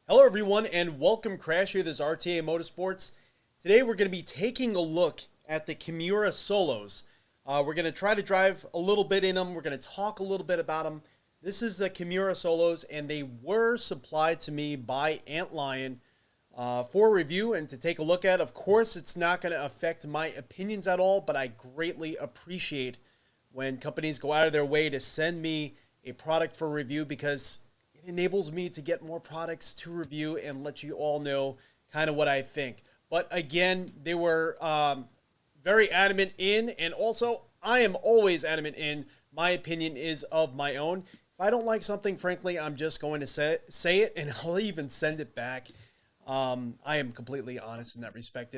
Hello everyone and welcome. Crash here. This is RTA Motorsports. Today we're going to be taking a look at the Kimura Solos. We're going to try to drive a little bit in them. We're going to talk a little bit about them. This is the Kimura Solos and they were supplied to me by Antlion for review and to take a look at. Of course, it's not going to affect my opinions at all, but I greatly appreciate when companies go out of their way to send me a product for review because it enables me to get more products to review and let you all know kind of what I think. But again, they were very adamant in, and also I am always adamant in. My opinion is of my own. If I don't like something, frankly, I'm just going to say it, and I'll even send it back. I am completely honest in that respect.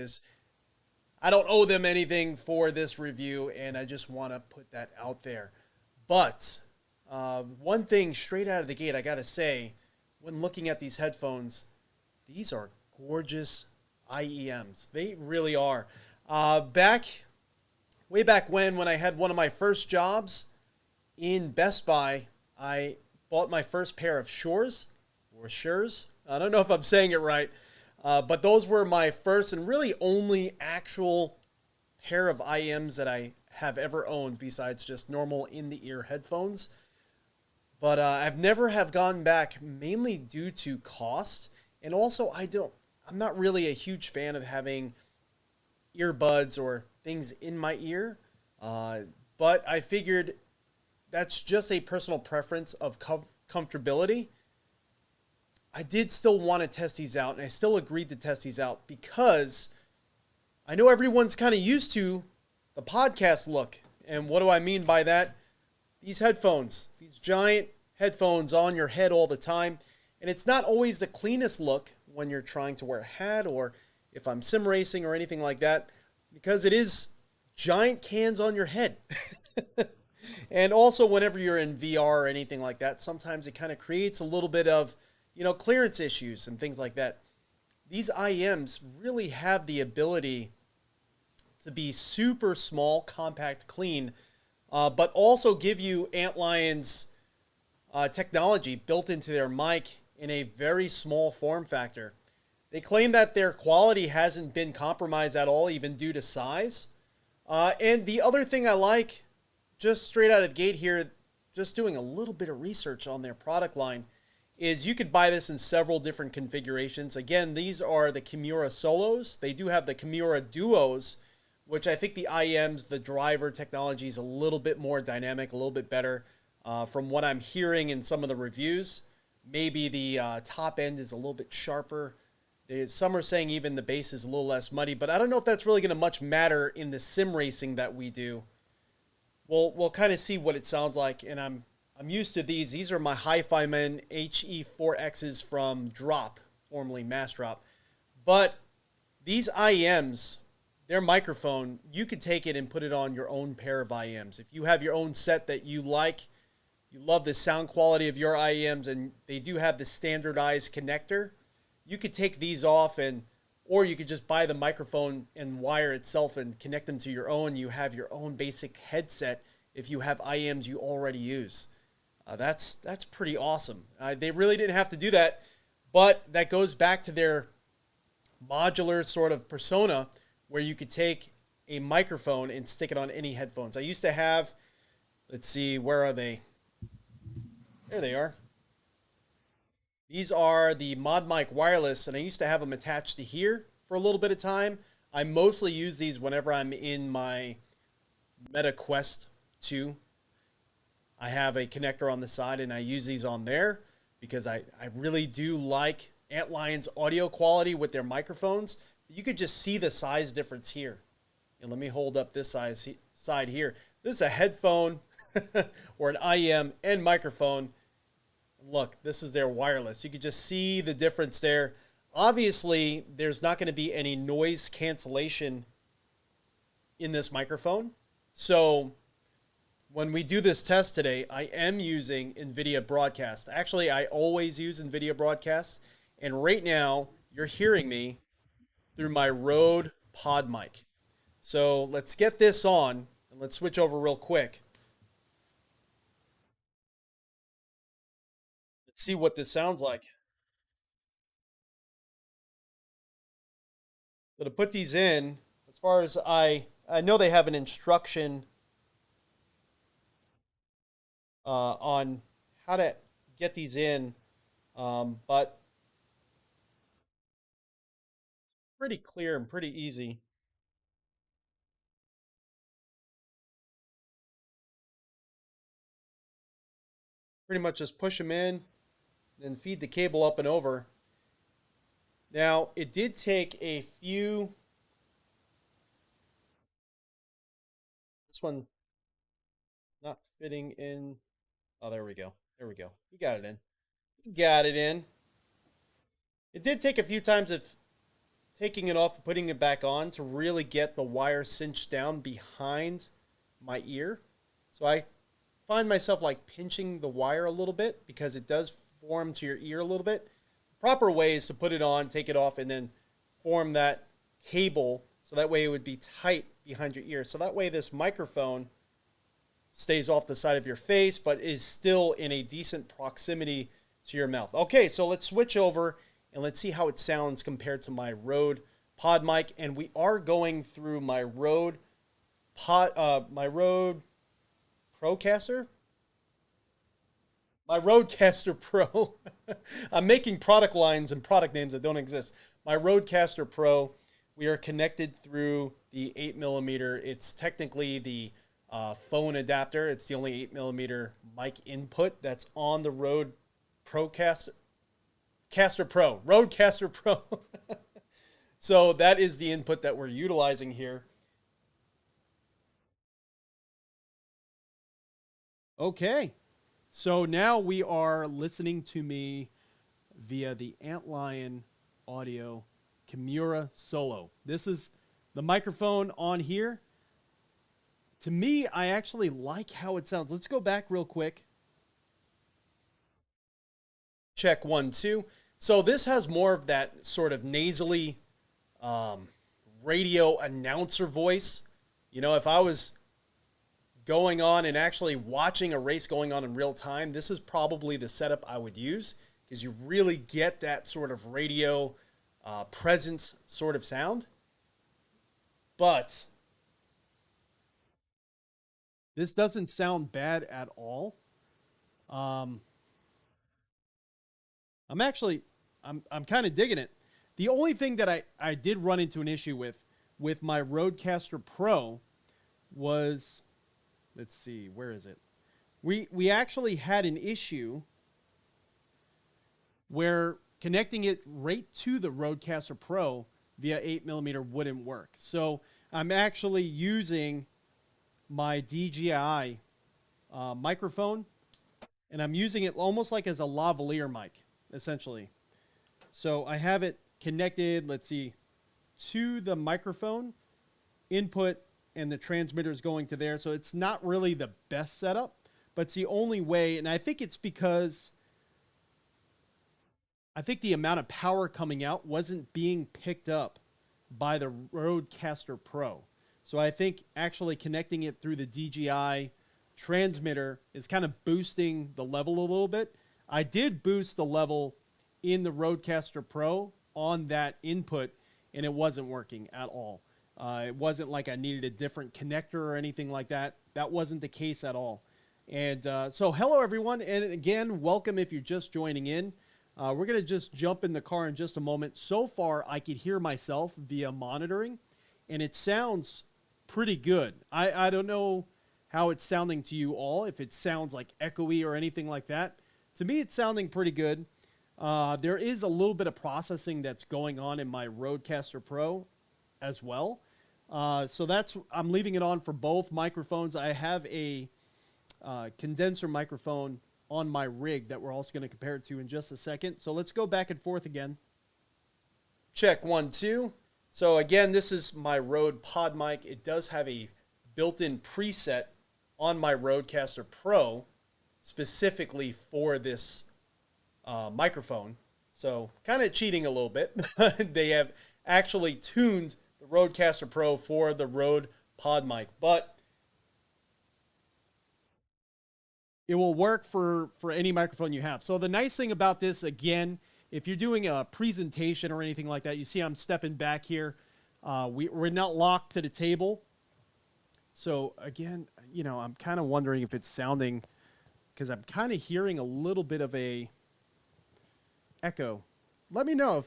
I don't owe them anything for this review, and I just want to put that out there. But one thing straight out of the gate, I gotta say, when looking at these headphones, these are gorgeous IEMs. They really are. Way back when I had one of my first jobs in Best Buy, I bought my first pair of Shures. I don't know if I'm saying it right, but those were my first and really only actual pair of IEMs that I have ever owned besides just normal in-the-ear headphones. But I've never have gone back mainly due to cost. And also I'm not really a huge fan of having earbuds or things in my ear. But I figured that's just a personal preference of comfortability. I did still want to test these out, and I still agreed to test these out because I know everyone's kind of used to the podcast look. And what do I mean by that? These headphones, these giant headphones on your head all the time. And it's not always the cleanest look when you're trying to wear a hat or if I'm sim racing or anything like that, because it is giant cans on your head. And also whenever you're in VR or anything like that, sometimes it kind of creates a little bit of, clearance issues and things like that. These IEMs really have the ability to be super small, compact, clean, but also give you Antlion's technology built into their mic in a very small form factor. They claim that their quality hasn't been compromised at all, even due to size. And the other thing I like, just straight out of the gate here, just doing a little bit of research on their product line, is you could buy this in several different configurations. Again, these are the Kimura Solos. They do have the Kimura Duos, which I think the IEMs, the driver technology is a little bit more dynamic, a little bit better. From what I'm hearing in some of the reviews, maybe the top end is a little bit sharper. Some are saying even the bass is a little less muddy, but I don't know if that's really going to much matter in the sim racing that we do. We'll kind of see what it sounds like, and I'm used to these. These are my Hi-Fi Men HE4Xs from Drop, formerly Mass Drop. But these IEMs, their microphone, you could take it and put it on your own pair of IEMs. If you have your own set that you like, you love the sound quality of your IEMs, and they do have the standardized connector, you could take these off or you could just buy the microphone and wire itself and connect them to your own. You have your own basic headset if you have IEMs you already use. That's pretty awesome. They really didn't have to do that, but that goes back to their modular sort of persona where you could take a microphone and stick it on any headphones. I used to have, let's see, where are they? There they are. These are the Mod Mic Wireless, and I used to have them attached to here for a little bit of time. I mostly use these whenever I'm in my Meta Quest 2. I have a connector on the side, and I use these on there because I really do like Antlion's audio quality with their microphones. You could just see the size difference here. And let me hold up this side here. This is a headphone or an IEM and microphone. Look, this is their wireless. You could just see the difference there. Obviously, there's not going to be any noise cancellation in this microphone. So when we do this test today, I am using NVIDIA Broadcast. Actually, I always use NVIDIA Broadcast. And right now, you're hearing me through my Rode Pod mic. So let's get this on and let's switch over real quick. Let's see what this sounds like. So to put these in, as far as I know they have an instruction on how to get these in, but pretty clear and pretty easy. Pretty much just push them in, then feed the cable up and over. Now, it did take a few. This one not fitting in. Oh, there we go. There we go. We got it in. We got it in. It did take a few times of taking it off and putting it back on to really get the wire cinched down behind my ear. So I find myself like pinching the wire a little bit because it does form to your ear a little bit. The proper way is to put it on, take it off, and then form that cable so that way it would be tight behind your ear. So that way this microphone stays off the side of your face but is still in a decent proximity to your mouth. Okay, so let's switch over and let's see how it sounds compared to my Rode pod mic. And we are going through my Rode Procaster? My Rodecaster Pro. I'm making product lines and product names that don't exist. My Rodecaster Pro. We are connected through the 8mm. It's technically the phone adapter. It's the only 8mm mic input that's on the Rode Procaster. Rodecaster Pro. So that is the input that we're utilizing here. Okay. So now we are listening to me via the Antlion audio Kimura Solo. This is the microphone on here. To me, I actually like how it sounds. Let's go back real quick. Check 1, 2. So this has more of that sort of nasally radio announcer voice. You know, if I was going on and actually watching a race going on in real time, this is probably the setup I would use because you really get that sort of radio presence sort of sound. But this doesn't sound bad at all. I'm kind of digging it. The only thing that I did run into an issue with my Rodecaster Pro was, let's see, where is it? We actually had an issue where connecting it right to the Rodecaster Pro via 8mm wouldn't work. So I'm actually using my DJI microphone, and I'm using it almost like as a lavalier mic, essentially. So I have it connected, let's see, to the microphone input, and the transmitter is going to there. So it's not really the best setup, but it's the only way. And I think it's because I think the amount of power coming out wasn't being picked up by the Rodecaster Pro. So I think actually connecting it through the DJI transmitter is kind of boosting the level a little bit. I did boost the level in the Rodecaster Pro on that input, and it wasn't working at all. It wasn't like I needed a different connector or anything like that. That wasn't the case at all. And so hello, everyone. And again, welcome if you're just joining in. We're going to just jump in the car in just a moment. So far, I could hear myself via monitoring, and it sounds pretty good. I don't know how it's sounding to you all, if it sounds like echoey or anything like that. To me, it's sounding pretty good. There is a little bit of processing that's going on in my Rodecaster Pro as well. So I'm leaving it on for both microphones. I have a condenser microphone on my rig that we're also going to compare it to in just a second. So let's go back and forth again. Check 1, 2. So again, this is my Rode pod mic. It does have a built-in preset on my Rodecaster Pro specifically for this microphone. So kind of cheating a little bit. They have actually tuned the Rodecaster Pro for the Rode pod mic, but it will work for any microphone you have. So the nice thing about this, again, if you're doing a presentation or anything like that, you see I'm stepping back here. We're not locked to the table. So again, you know, I'm kind of wondering if it's sounding, because I'm kind of hearing a little bit of a echo. Let me know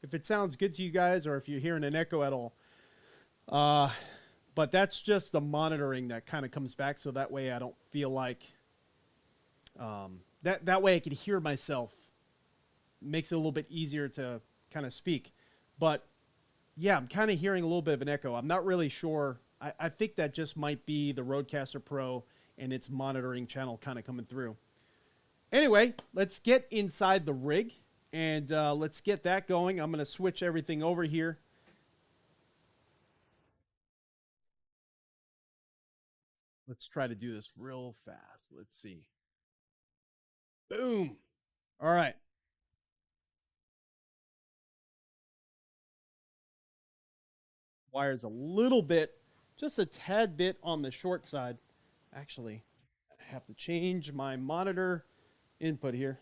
if it sounds good to you guys or if you're hearing an echo at all. But that's just the monitoring that kind of comes back, so that way I don't feel like that way I can hear myself. Makes it a little bit easier to kind of speak. But yeah, I'm kind of hearing a little bit of an echo. I'm not really sure. I think that just might be the Rodecaster Pro and its monitoring channel kind of coming through. Anyway, let's get inside the rig and let's get that going. I'm going to switch everything over here. Let's try to do this real fast. Let's see. Boom. All right. Wire's a little bit, just a tad bit on the short side. Actually, I have to change my monitor input here.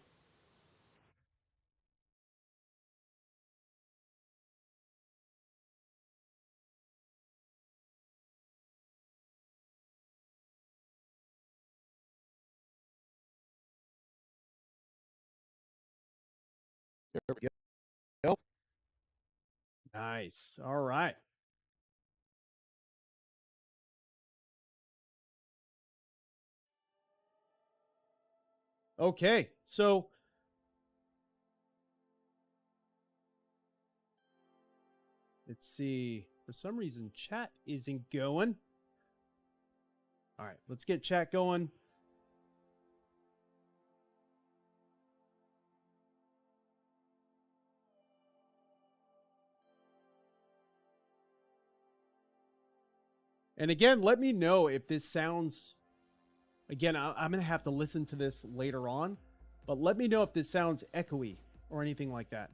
There we go. Nice. All right. Okay, so let's see. For some reason, chat isn't going. All right, let's get chat going. And again, let me know if this sounds... Again, I'm going to have to listen to this later on, but let me know if this sounds echoey or anything like that.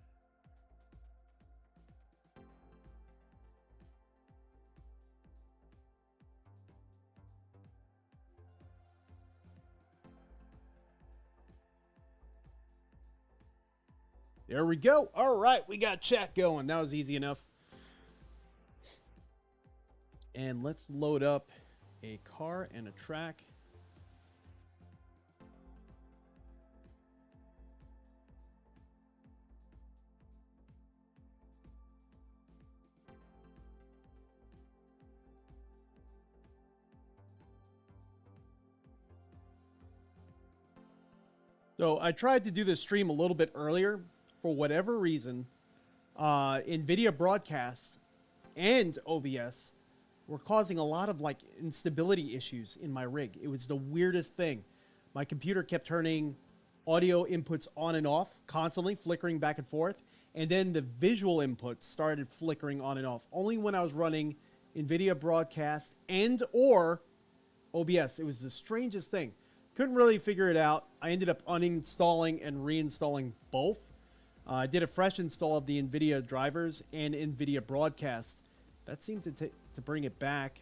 There we go. All right, we got chat going. That was easy enough. And let's load up a car and a track. So I tried to do this stream a little bit earlier. For whatever reason, NVIDIA broadcast and OBS were causing a lot of like instability issues in my rig. It was the weirdest thing. My computer kept turning audio inputs on and off, constantly flickering back and forth. And then the visual inputs started flickering on and off. Only when I was running NVIDIA broadcast and or OBS. It was the strangest thing. Couldn't really figure it out. I ended up uninstalling and reinstalling both. I did a fresh install of the NVIDIA drivers and NVIDIA broadcast. That seemed to bring it back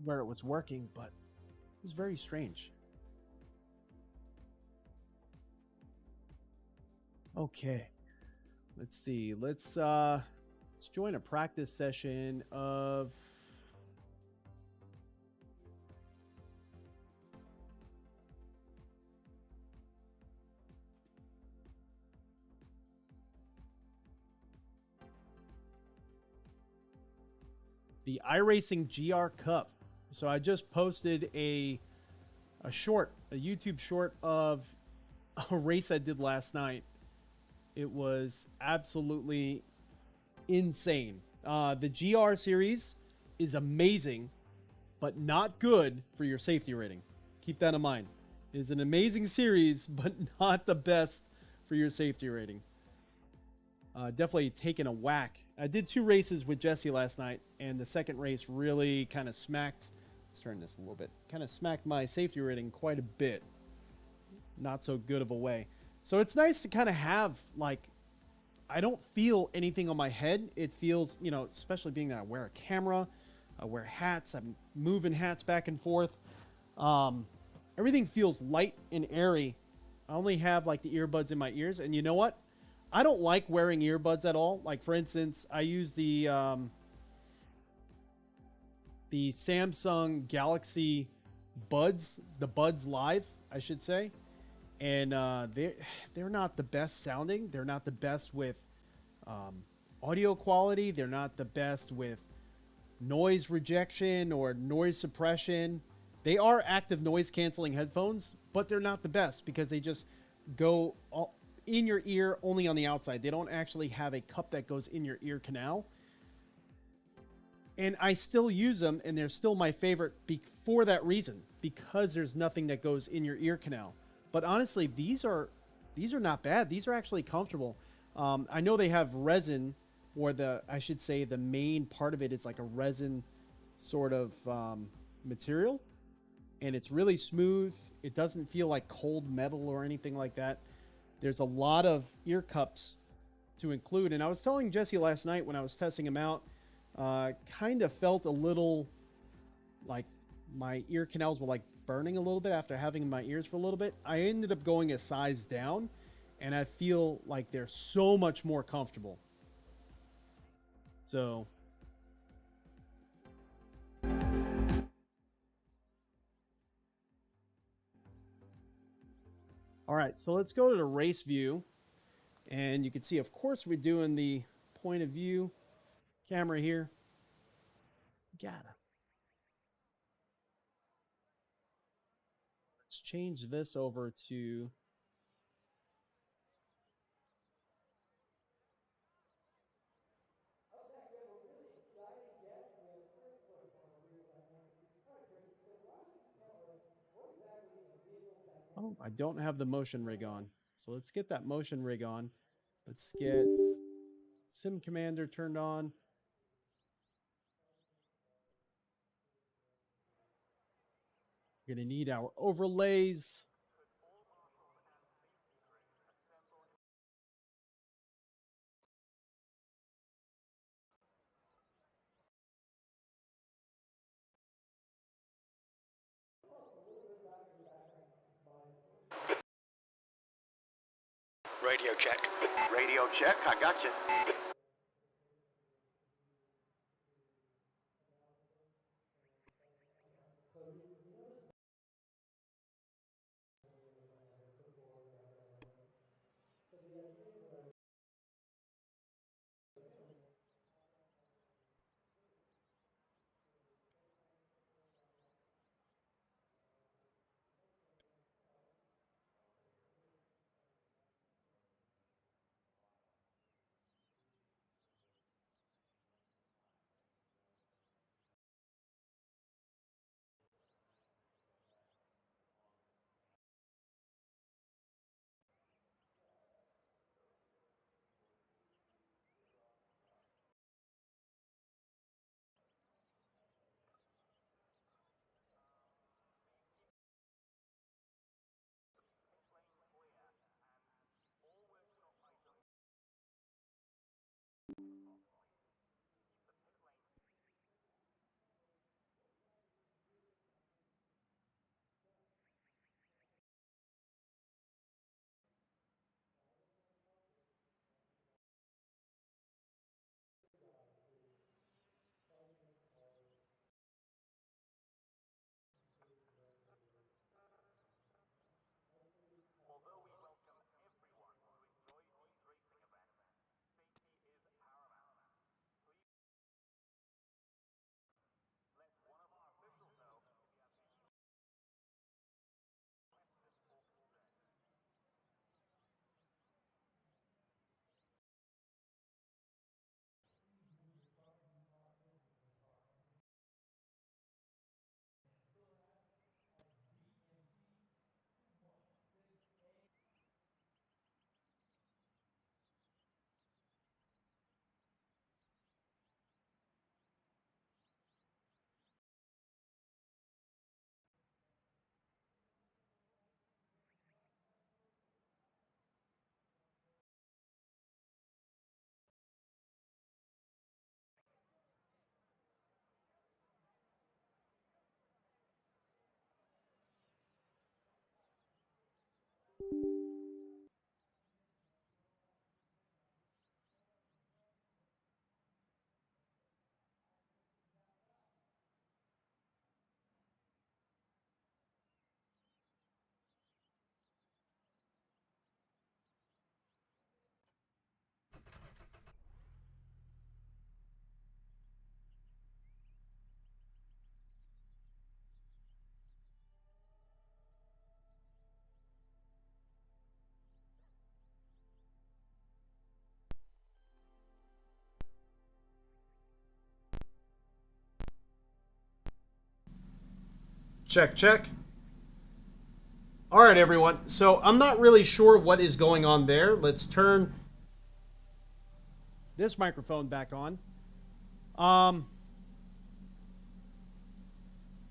where it was working, but it was very strange. Okay, let's see. Let's join a practice session of... the iRacing GR Cup. So I just posted a YouTube short of a race I did last night. It was absolutely insane. The GR series is amazing, but not good for your safety rating. Keep that in mind. It is an amazing series, but not the best for your safety rating. Definitely taking a whack. I did 2 races with Jesse last night, and the second race really kind of smacked... Let's turn this a little bit. Kind of smacked my safety rating quite a bit. Not so good of a way. So it's nice to kind of have, like... I don't feel anything on my head. It feels, you know, especially being that I wear a camera, I wear hats, I'm moving hats back and forth. Everything feels light and airy. I only have, like, the earbuds in my ears, and you know what? I don't like wearing earbuds at all. Like for instance, I use the Samsung Galaxy Buds, the Buds Live, I should say, and they're not the best sounding. They're not the best with audio quality. They're not the best with noise rejection or noise suppression. They are active noise canceling headphones, but they're not the best because they just go in your ear only on the outside. They don't actually have a cup that goes in your ear canal. And I still use them, and they're still my favorite for that reason, because there's nothing that goes in your ear canal. But honestly, these are not bad. These are actually comfortable. I know they have resin, or I should say the main part of it is like a resin sort of material, and it's really smooth. It doesn't feel like cold metal or anything like that. There's a lot of ear cups to include, and I was telling Jesse last night when I was testing them out, kind of felt a little like my ear canals were like burning a little bit after having my ears for a little bit. I ended up going a size down, and I feel like they're so much more comfortable. So all right, so let's go to the race view, and you can see, of course, we're doing the point of view camera here. Gotta. Let's change this over to oh, I don't have the motion rig on. So let's get that motion rig on. Let's get Sim Commander turned on. We're going to need our overlays. Radio check. Radio check, I got you. Check, check. All right, everyone. So I'm not really sure what is going on there. Let's turn this microphone back on.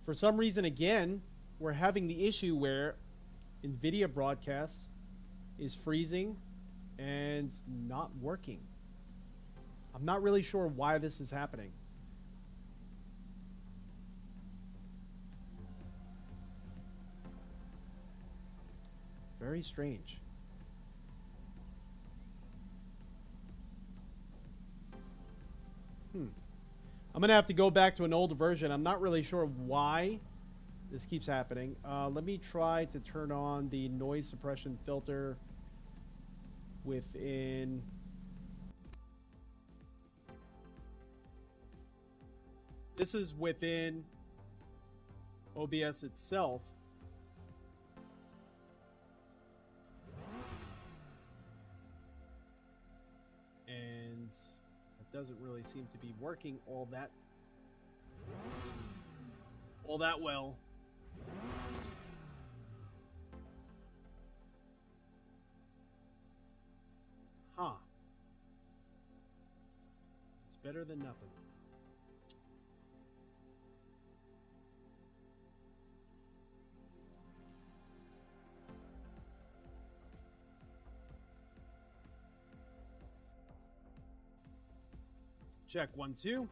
For some reason, again, we're having the issue where NVIDIA broadcast is freezing and not working. I'm not really sure why this is happening. Very strange. I'm going to have to go back to an older version. I'm not really sure why this keeps happening. Let me try to turn on the noise suppression filter within... This is within OBS itself. And it doesn't really seem to be working all that well. Huh. It's better than nothing. Check 1, 2.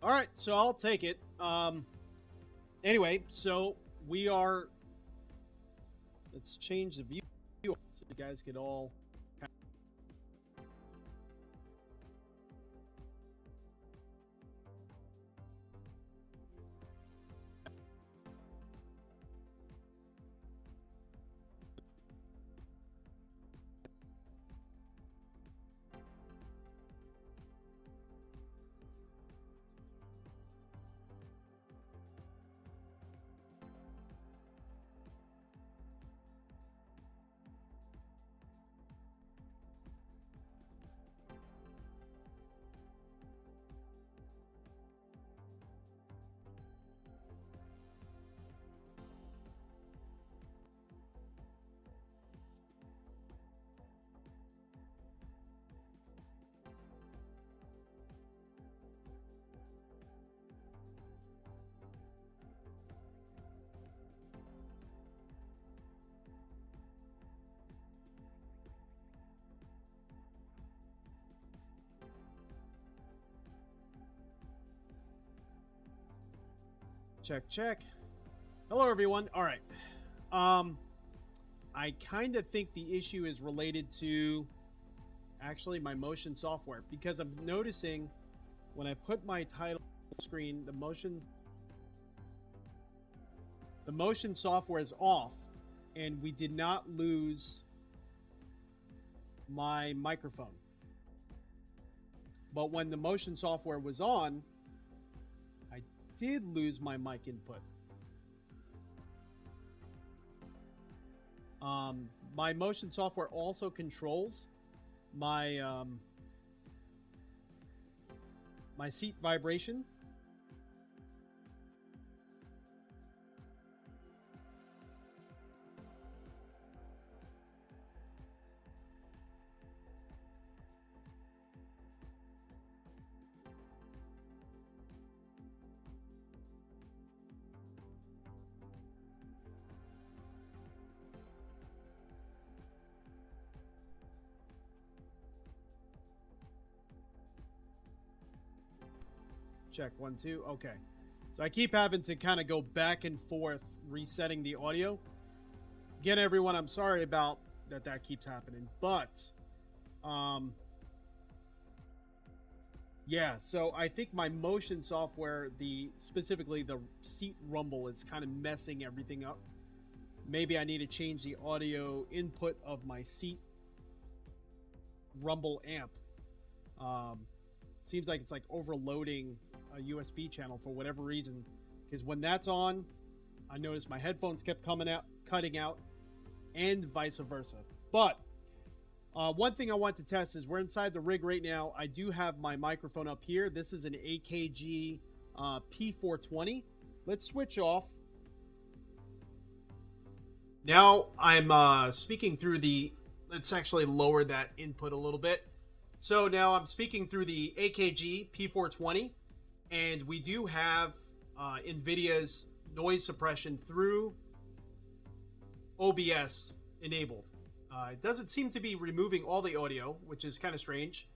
All right, so I'll take it. Anyway, so we are. Let's change the view so you guys could all. Check, check. Hello, everyone. All right. I kind of think the issue is related to actually my motion software, because I'm noticing when I put my title screen, the motion software is off, and we did not lose my microphone. But when the motion software was on, I did lose my mic input. My motion software also controls my my seat vibration. Check 1, 2. Okay. So I keep having to kind of go back and forth resetting the audio. Again, everyone, I'm sorry about that keeps happening. But, yeah, so I think my motion software, specifically the seat rumble, is kind of messing everything up. Maybe I need to change the audio input of my seat rumble amp. Seems like it's like overloading a USB channel for whatever reason, because when that's on, I noticed my headphones kept cutting out, and vice versa. But One thing I want to test is we're inside the rig right now. I do have my microphone up here. This is an AKG P420. Let's switch off. Now I'm speaking through the... Let's actually lower that input a little bit. So now I'm speaking through the AKG P420, and we do have NVIDIA's noise suppression through OBS enabled. It doesn't seem to be removing all the audio, which is kind of strange.